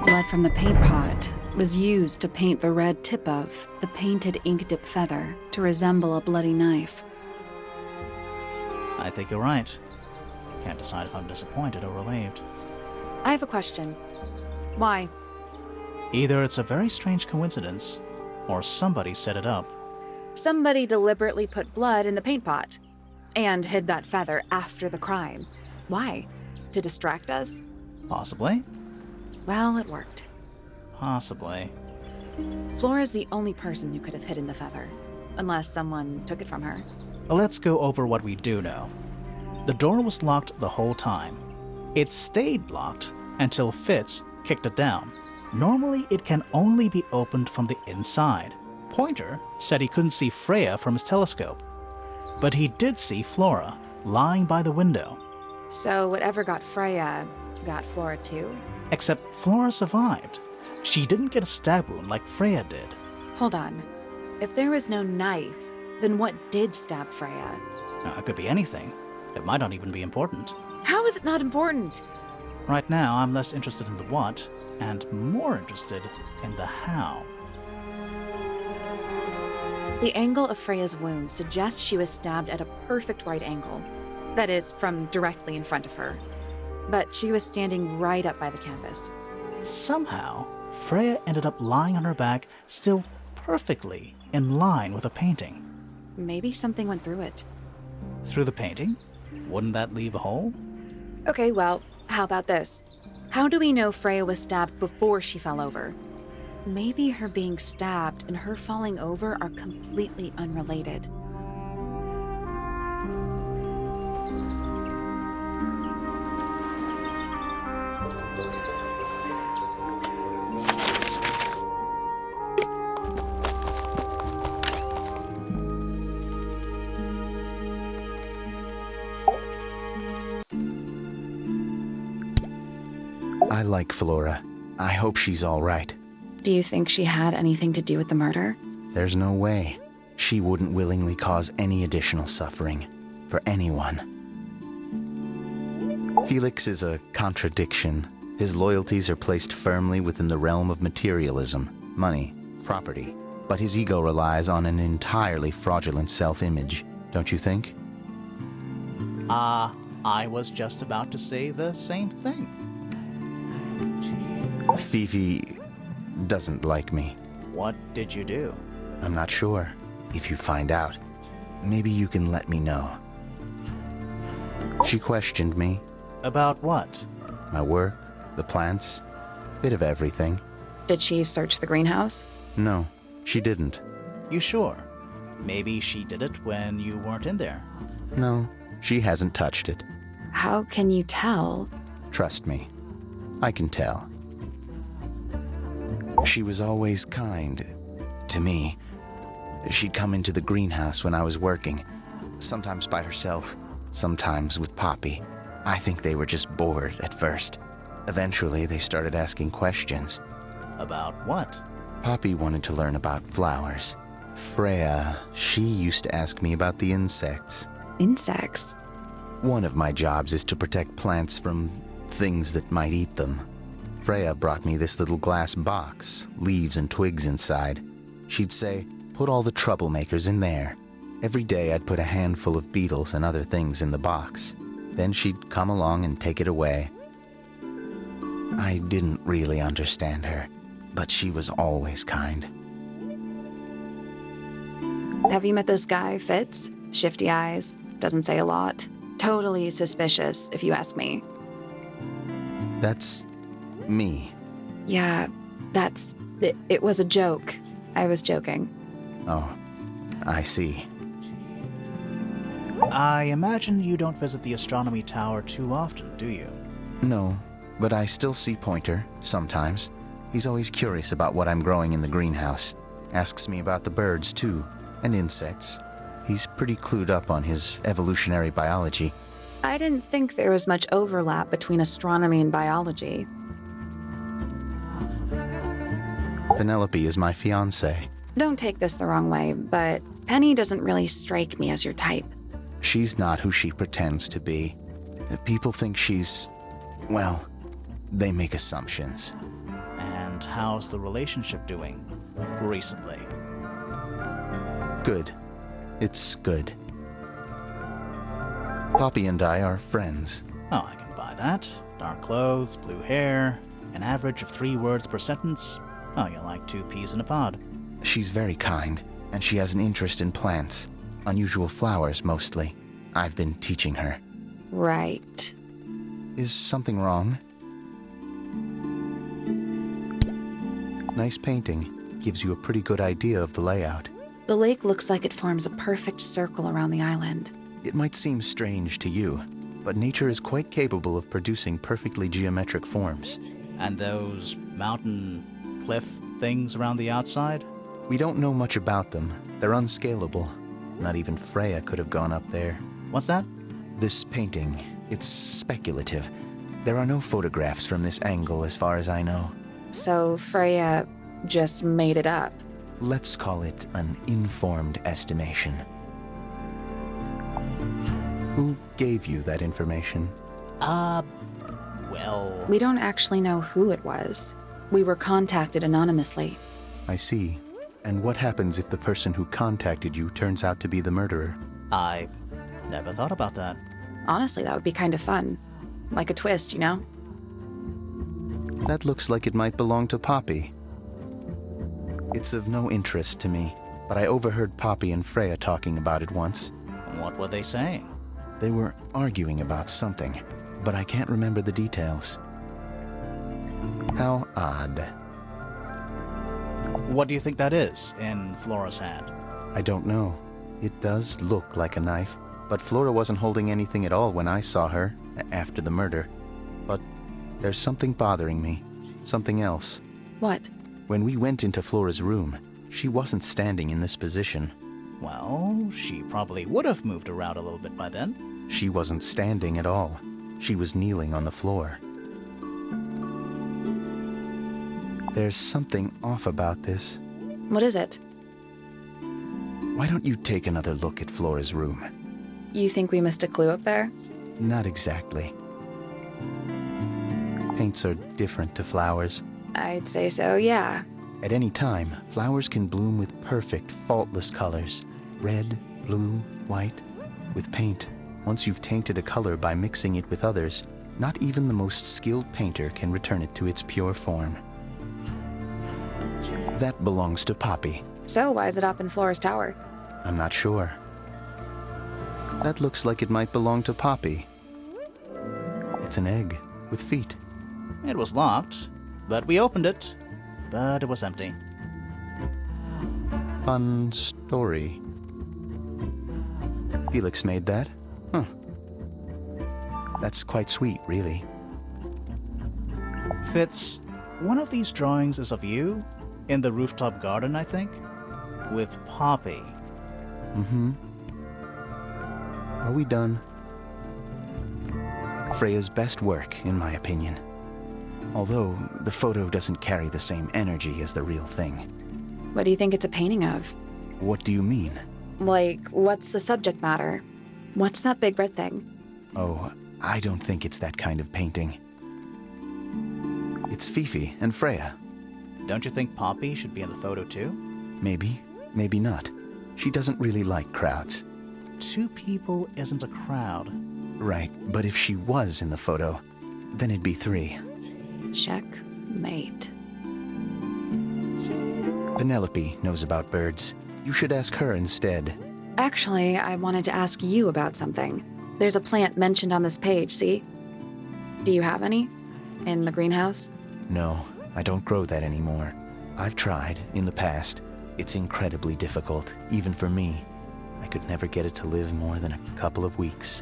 Blood from the paint pot was used to paint the red tip of the painted ink-dip feather to resemble a bloody knife. I think you're right. Can't decide if I'm disappointed or relieved. I have a question. Why? Either it's a very strange coincidence, or somebody set it up. Somebody deliberately put blood in the paint pot and hid that feather after the crime. Why? To distract us? Possibly. Well, it worked. Possibly. Flora's the only person who could have hidden the feather. unless someone took it from her. Let's go over what we do know. The door was locked the whole time. It stayed locked until Fitz kicked it down. Normally, it can only be opened from the inside. Pointer said he couldn't see Freya from his telescope, but he did see Flora lying by the window. So whatever got Freya, got Flora too? Except Flora survived. She didn't get a stab wound like Freya did. Hold on. If there was no knife, then what did stab Freya? It could be anything. It might not even be important. How is it not important? Right now, I'm less interested in the what and more interested in the how. The angle of Freya's wound suggests she was stabbed at a perfect right angle. That is, from directly in front of her. But she was standing right up by the canvas. Somehow, Freya ended up lying on her back, still perfectly in line with the painting. Maybe something went through it. Through the painting? Wouldn't that leave a hole? Okay, well, how about this? How do we know Freya was stabbed before she fell over? Maybe her being stabbed and her falling over are completely unrelated. I like Flora. I hope she's all right. Do you think she had anything to do with the murder? There's no way. She wouldn't willingly cause any additional suffering for anyone. Felix is a contradiction. His loyalties are placed firmly within the realm of materialism, money, property. But his ego relies on an entirely fraudulent self-image, don't you think? I was just about to say the same thing. Fifi doesn't like me. What did you do? I'm not sure. If you find out, maybe you can let me know. She questioned me. About what? My work, the plants, bit of everything. Did she search the greenhouse? No, she didn't. You sure? Maybe she did it when you weren't in there. No, she hasn't touched it. How can you tell? Trust me, I can tell. She was always kind to me. She'd come into the greenhouse when I was working, sometimes by herself, sometimes with Poppy. I think they were just bored at first. Eventually, they started asking questions. About what? Poppy wanted to learn about flowers. Freya, she used to ask me about the insects. Insects? One of my jobs is to protect plants from things that might eat them. Freya brought me this little glass box, leaves and twigs inside. She'd say, put all the troublemakers in there. Every day I'd put a handful of beetles and other things in the box. Then she'd come along and take it away. I didn't really understand her, but she was always kind. Have you met this guy, Fitz? Shifty eyes, doesn't say a lot. Totally suspicious, if you ask me. That's me. Yeah, it was a joke. I was joking. Oh, I see. I imagine you don't visit the astronomy tower too often, do you? No, but I still see Pointer, sometimes. He's always curious about what I'm growing in the greenhouse. Asks me about the birds, too, and insects. He's pretty clued up on his evolutionary biology. I didn't think there was much overlap between astronomy and biology. Penelope is my fiancée. Don't take this the wrong way, but Penny doesn't really strike me as your type. She's not who she pretends to be. People think she's... well, they make assumptions. And how's the relationship doing recently? Good. It's good. Poppy and I are friends. Oh, I can buy that. Dark clothes, blue hair, an average of 3 words per sentence. Oh, you're like 2 peas in a pod. She's very kind, and she has an interest in plants. Unusual flowers, mostly. I've been teaching her. Right. Is something wrong? Nice painting. Gives you a pretty good idea of the layout. The lake looks like it forms a perfect circle around the island. It might seem strange to you, but nature is quite capable of producing perfectly geometric forms. And those mountain cliff things around the outside? We don't know much about them. They're unscalable. Not even Freya could have gone up there. What's that? This painting, it's speculative. There are no photographs from this angle as far as I know. So Freya just made it up. Let's call it an informed estimation. Who gave you that information? Well... We don't actually know who it was. We were contacted anonymously. I see. And what happens if the person who contacted you turns out to be the murderer? I never thought about that. Honestly, that would be kind of fun. Like a twist, you know? That looks like it might belong to Poppy. It's of no interest to me, but I overheard Poppy and Freya talking about it once. What were they saying? They were arguing about something, but I can't remember the details. How odd. What do you think that is in Flora's hand? I don't know. It does look like a knife, but Flora wasn't holding anything at all when I saw her after the murder. But there's something bothering me. Something else. What? When we went into Flora's room, she wasn't standing in this position. Well, she probably would have moved around a little bit by then. She wasn't standing at all. She was kneeling on the floor. There's something off about this. What is it? Why don't you take another look at Flora's room? You think we missed a clue up there? Not exactly. Paints are different to flowers. I'd say so, yeah. At any time, flowers can bloom with perfect, faultless colors. Red, blue, white. With paint, once you've tainted a color by mixing it with others, not even the most skilled painter can return it to its pure form. That belongs to Poppy. So why is it up in Flora's tower? I'm not sure. That looks like it might belong to Poppy. It's an egg with feet. It was locked, but we opened it. But it was empty. Fun story. Felix made that? Huh. That's quite sweet, really. Fitz, one of these drawings is of you in the rooftop garden, I think, with Poppy. Mm-hmm. Are we done? Freya's best work, in my opinion. Although, the photo doesn't carry the same energy as the real thing. What do you think it's a painting of? What do you mean? Like, what's the subject matter? What's that big red thing? Oh, I don't think it's that kind of painting. It's Fifi and Freya. Don't you think Poppy should be in the photo too? Maybe, maybe not. She doesn't really like crowds. 2 people isn't a crowd. Right, but if she was in the photo, then it'd be 3. Checkmate. Penelope knows about birds. You should ask her instead. Actually, I wanted to ask you about something. There's a plant mentioned on this page, see? Do you have any? In the greenhouse? No, I don't grow that anymore. I've tried, in the past. It's incredibly difficult, even for me. I could never get it to live more than a couple of weeks.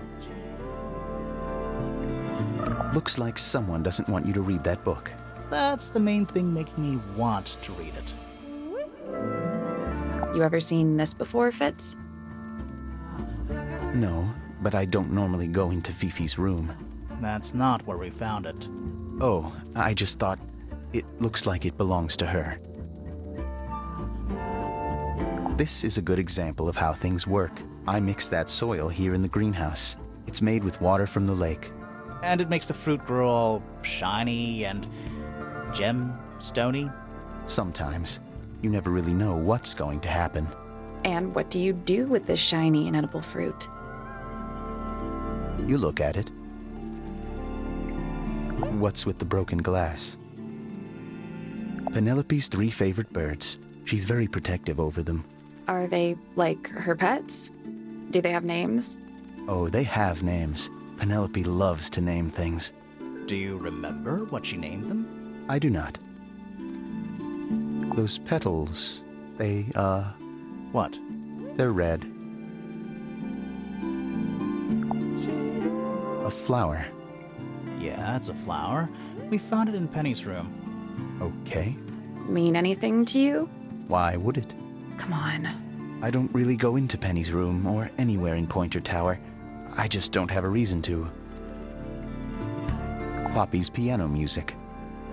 Looks like someone doesn't want you to read that book. That's the main thing making me want to read it. You ever seen this before, Fitz? No, but I don't normally go into Fifi's room. That's not where we found it. Oh, I just thought it looks like it belongs to her. This is a good example of how things work. I mixed that soil here in the greenhouse. It's made with water from the lake. And it makes the fruit grow all shiny and gem-stony. Sometimes. You never really know what's going to happen. And what do you do with this shiny, inedible fruit? You look at it. What's with the broken glass? Penelope's 3 favorite birds. She's very protective over them. Are they, like, her pets? Do they have names? Oh, they have names. Penelope loves to name things. Do you remember what she named them? I do not. Those petals, they, What What? They're red. A flower. Yeah, it's a flower. We found it in Penny's room. Okay. Mean anything to you? Why would it? Come on. I don't really go into Penny's room or anywhere in Pointer Tower. I just don't have a reason to. Poppy's piano music.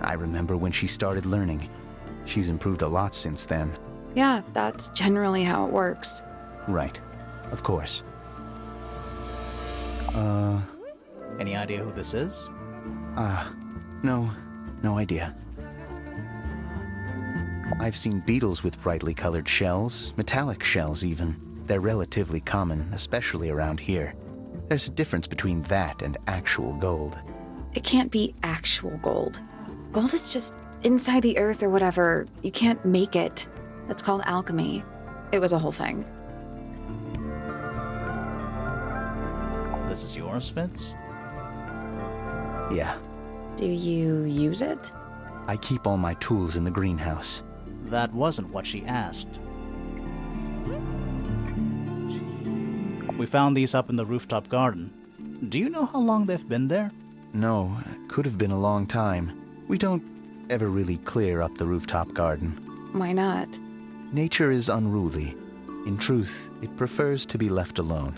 I remember when she started learning. She's improved a lot since then. Yeah, that's generally how it works. Right. Of course. Any idea who this is? No idea. I've seen beetles with brightly colored shells, metallic shells even. They're relatively common, especially around here. There's a difference between that and actual gold. It can't be actual gold. Gold is just inside the earth or whatever. You can't make it. That's called alchemy. It was a whole thing. This is yours, Fitz? Yeah. Do you use it? I keep all my tools in the greenhouse. That wasn't what she asked. We found these up in the rooftop garden. Do you know how long they've been there? No, could have been a long time. We don't ever really clear up the rooftop garden. Why not? Nature is unruly. In truth, it prefers to be left alone.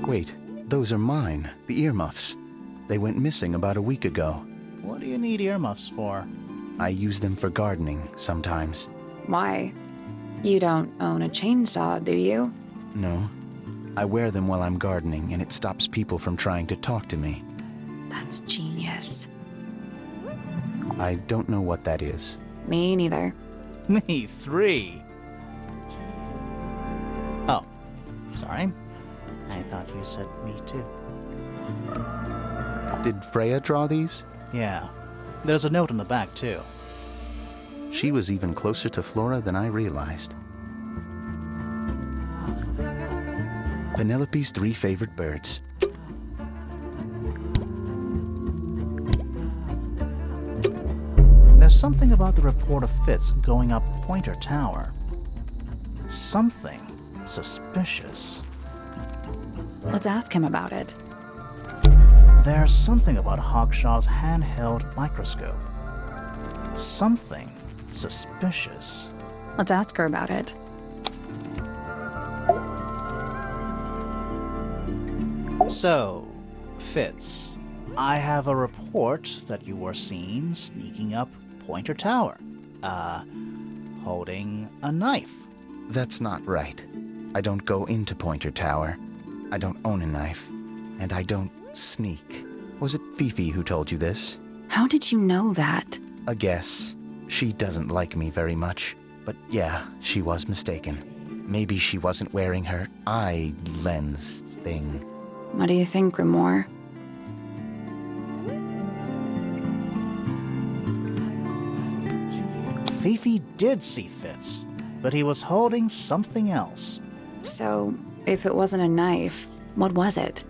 Wait, those are mine, the earmuffs. They went missing about a week ago. What do you need earmuffs for? I use them for gardening sometimes. Why? You don't own a chainsaw, do you? No. I wear them while I'm gardening, and it stops people from trying to talk to me. That's genius. I don't know what that is. Me neither. Me 3. Oh, sorry. I thought you said me too. Did Freya draw these? Yeah. There's a note on the back, too. She was even closer to Flora than I realized. Penelope's 3 favorite birds. There's something about the report of Fitz going up Pointer Tower. Something suspicious. Let's ask him about it. There's something about Hawkshaw's handheld microscope. Something suspicious. Let's ask her about it. So, Fitz, I have a report that you were seen sneaking up Pointer Tower. Holding a knife. That's not right. I don't go into Pointer Tower. I don't own a knife. And I don't sneak. Was it Fifi who told you this? How did you know that? A guess. She doesn't like me very much. But yeah, she was mistaken. Maybe she wasn't wearing her eye lens thing. What do you think, Grimoire? Fifi did see Fitz, but he was holding something else. So, if it wasn't a knife, what was it?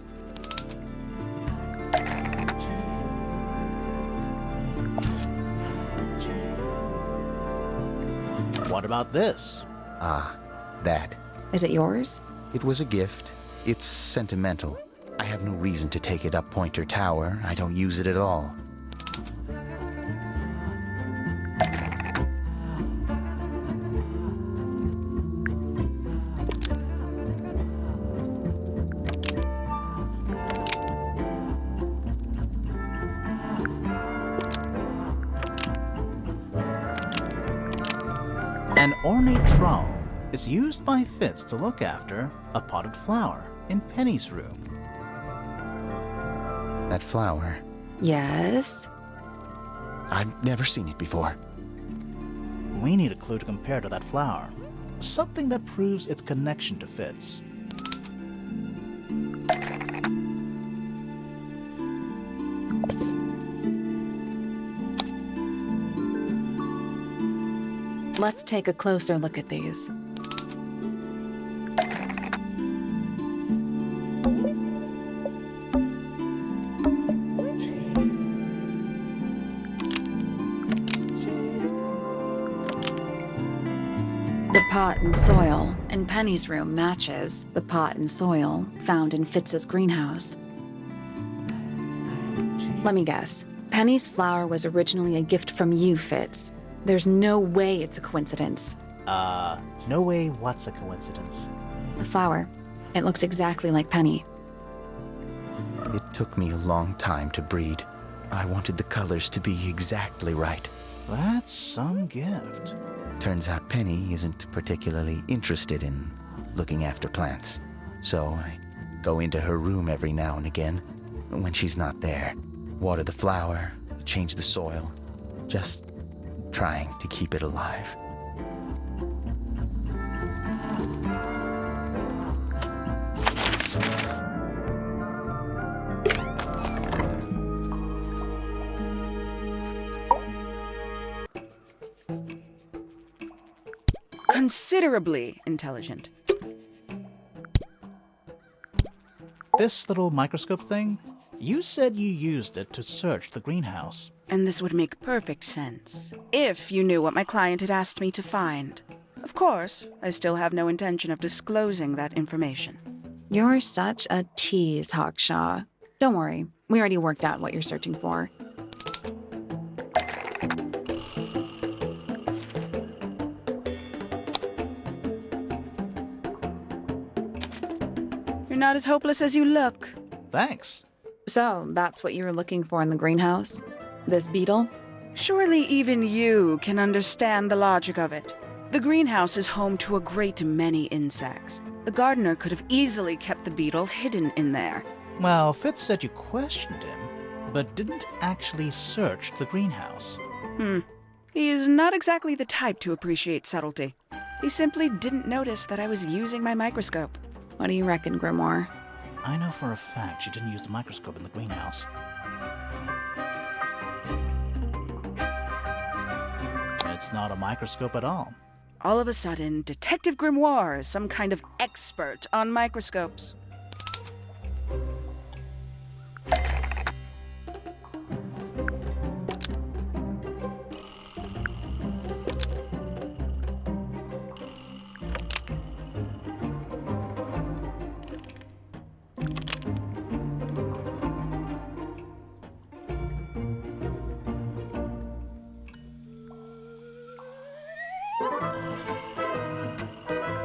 What about this? That. Is it yours? It was a gift. It's sentimental. I have no reason to take it up Pointer Tower. I don't use it at all. An ornate trowel is used by Fitz to look after a potted flower in Penny's room. That flower. Yes. I've never seen it before. We need a clue to compare to that flower. Something that proves its connection to Fitz. Let's take a closer look at these. The pot and soil in Penny's room matches the pot and soil found in Fitz's greenhouse. Let me guess. Penny's flower was originally a gift from you, Fitz. There's no way it's a coincidence. No way what's a coincidence. The flower. It looks exactly like Penny. It took me a long time to breed. I wanted the colors to be exactly right. That's some gift. Turns out Penny isn't particularly interested in looking after plants. So I go into her room every now and again when she's not there. Water the flower, change the soil, just trying to keep it alive. Considerably intelligent. This little microscope thing? You said you used it to search the greenhouse. And this would make perfect sense, if you knew what my client had asked me to find. Of course, I still have no intention of disclosing that information. You're such a tease, Hawkshaw. Don't worry, we already worked out what you're searching for. You're not as hopeless as you look. Thanks. So, that's what you were looking for in the greenhouse? This beetle? Surely even you can understand the logic of it. The greenhouse is home to a great many insects. The gardener could have easily kept the beetle hidden in there. Well, Fitz said you questioned him, but didn't actually search the greenhouse. He is not exactly the type to appreciate subtlety. He simply didn't notice that I was using my microscope. What do you reckon, Grimoire? I know for a fact you didn't use the microscope in the greenhouse. It's not a microscope at all. All of a sudden, Detective Grimoire is some kind of expert on microscopes.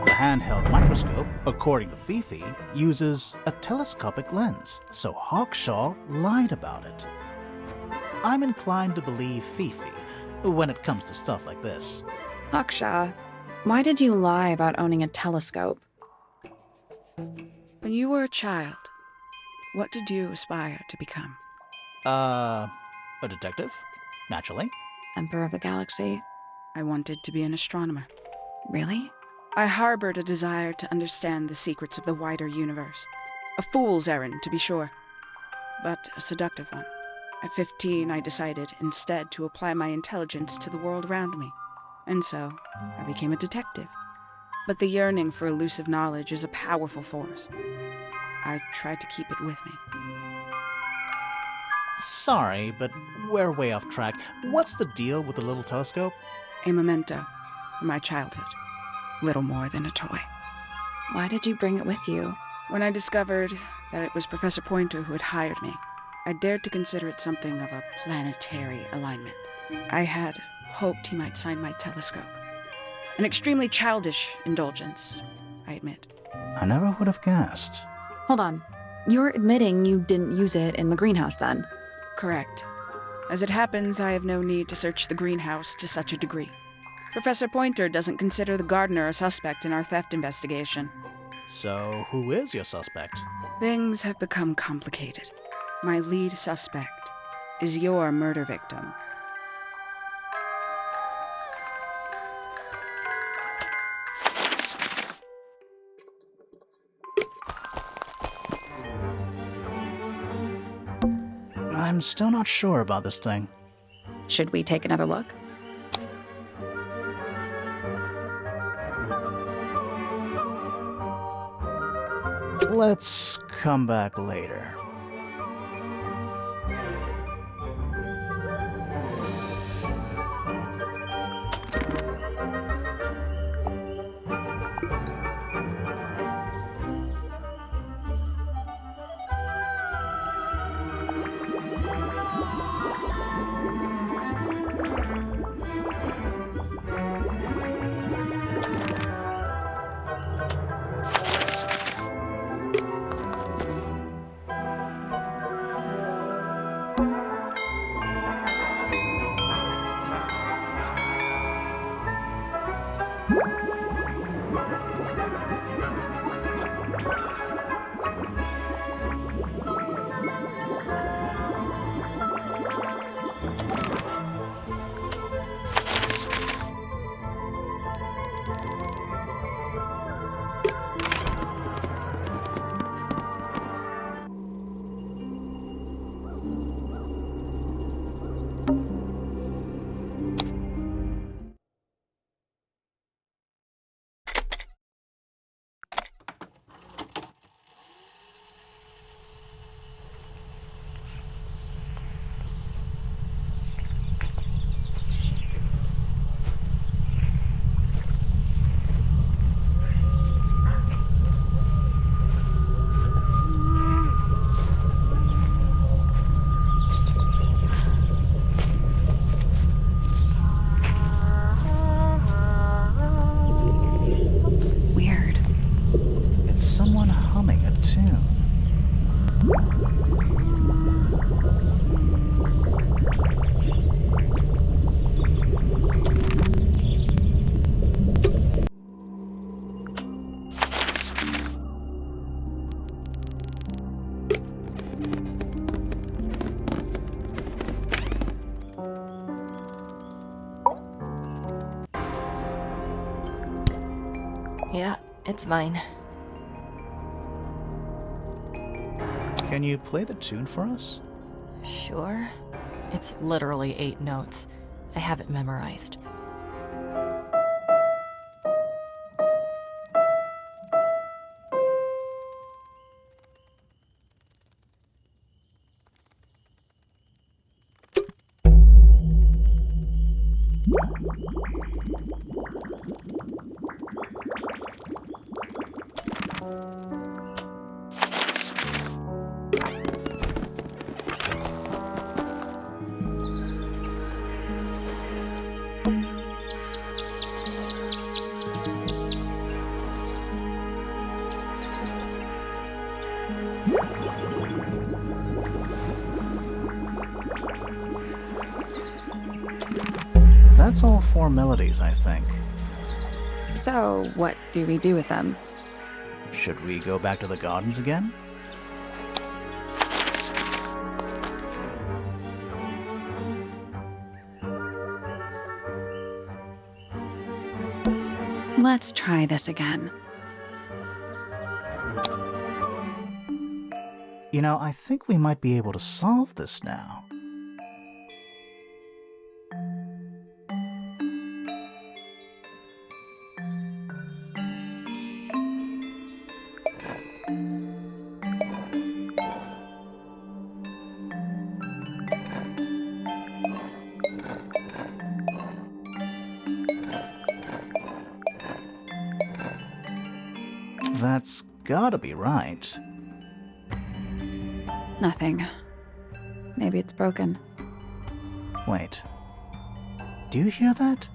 The handheld microscope, according to Fifi, uses a telescopic lens, so Hawkshaw lied about it. I'm inclined to believe Fifi when it comes to stuff like this. Hawkshaw, why did you lie about owning a telescope? When you were a child, what did you aspire to become? A detective? Naturally. Emperor of the Galaxy? I wanted to be an astronomer. Really? I harbored a desire to understand the secrets of the wider universe. A fool's errand, to be sure, but a seductive one. At 15, I decided instead to apply my intelligence to the world around me. And so, I became a detective. But the yearning for elusive knowledge is a powerful force. I tried to keep it with me. Sorry, but we're way off track. What's the deal with the little telescope? A memento from my childhood. Little more than a toy. Why did you bring it with you? When I discovered that it was Professor Pointer who had hired me, I dared to consider it something of a planetary alignment. I had hoped he might sign my telescope. An extremely childish indulgence, I admit. I never would have guessed. Hold on. You're admitting you didn't use it in the greenhouse then? Correct. As it happens, I have no need to search the greenhouse to such a degree. Professor Pointer doesn't consider the gardener a suspect in our theft investigation. So, who is your suspect? Things have become complicated. My lead suspect is your murder victim. I'm still not sure about this thing. Should we take another look? Let's come back later. Yeah, it's mine. Can you play the tune for us? Sure. It's literally 8 notes. I have it memorized. That's all 4 melodies, I think. So, what do we do with them? Should we go back to the gardens again? Let's try this again. You know, I think we might be able to solve this now. That's gotta be right. Nothing. Maybe it's broken. Wait. Do you hear that?